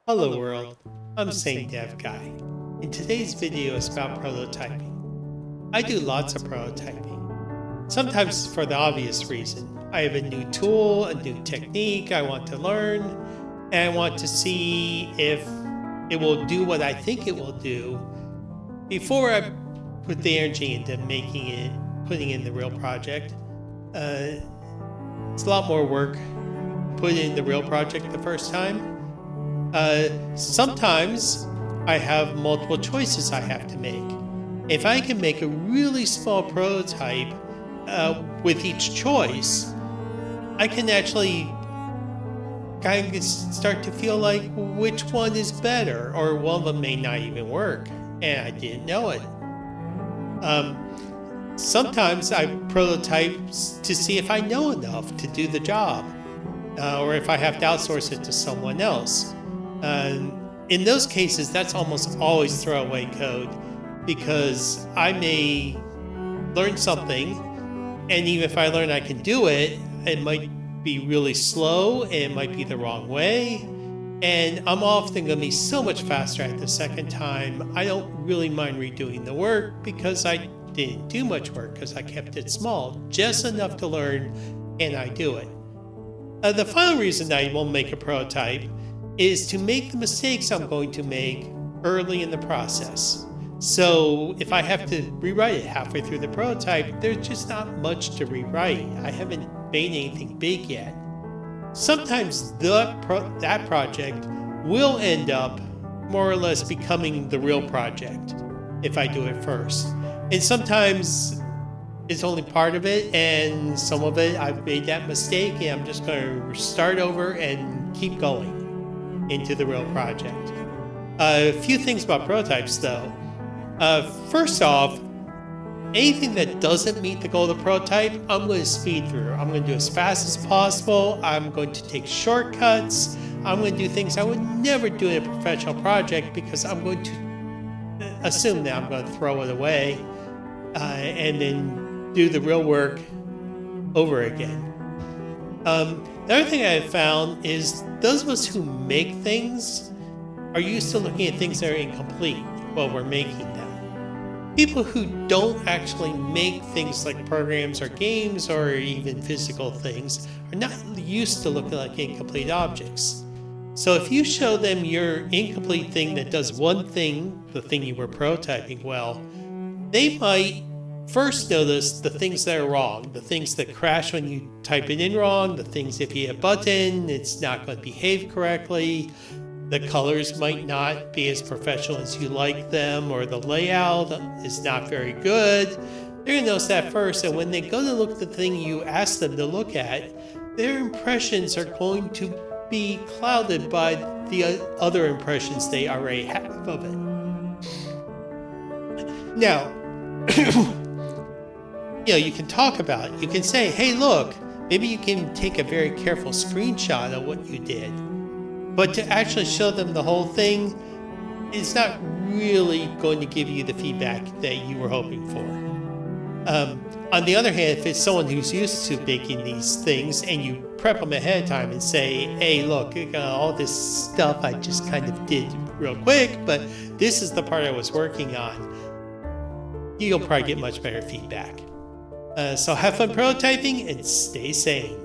Hello world, I'm Saint Dev Guy. In today's video is about prototyping. I do lots of prototyping. Sometimes for the obvious reason. I have a new tool, a new technique I want to learn, and I want to see if it will do what I think it will do before I put the energy into putting in the real project. It's a lot more work putting in the real project the first time. Sometimes I have multiple choices I have to make. If I can make a really small prototype with each choice, I can actually kind of start to feel like which one is better, or one of them may not even work, and I didn't know it. Sometimes I prototype to see if I know enough to do the job, or if I have to outsource it to someone else. In those cases, that's almost always throwaway code, because I may learn something, and even if I learn I can do it, it might be really slow, and it might be the wrong way, and I'm often going to be so much faster at the second time. I don't really mind redoing the work because I didn't do much work, because I kept it small, just enough to learn, and I do it. The final reason I won't make a prototype is to make the mistakes I'm going to make early in the process. So if I have to rewrite it halfway through the prototype, there's just not much to rewrite. I haven't made anything big yet. Sometimes that project will end up more or less becoming the real project if I do it first. And sometimes it's only part of it, and some of it I've made that mistake, and I'm just going to start over and keep going into the real project. A few things about prototypes though. First off, anything that doesn't meet the goal of the prototype, I'm going to speed through. I'm going to do as fast as possible. I'm going to take shortcuts. I'm going to do things I would never do in a professional project, because I'm going to assume that I'm going to throw it away and then do the real work over again. The other thing I have found is those of us who make things are used to looking at things that are incomplete while we're making them. People who don't actually make things like programs or games or even physical things are not used to looking like incomplete objects. So if you show them your incomplete thing that does one thing, the thing you were prototyping well, they might first notice the things that are wrong, the things that crash when you type it in wrong, the things if you hit a button, it's not going to behave correctly, the colors might not be as professional as you like them, or the layout is not very good. They're going to notice that first, and when they go to look at the thing you asked them to look at, their impressions are going to be clouded by the other impressions they already have of it. Now, you can talk about it. You can say, hey, look, maybe you can take a very careful screenshot of what you did. But to actually show them the whole thing is not really going to give you the feedback that you were hoping for. On the other hand, if it's someone who's used to making these things and you prep them ahead of time and say, hey, look, all this stuff I just kind of did real quick, but this is the part I was working on, you'll probably get much better feedback. So have fun prototyping and stay sane.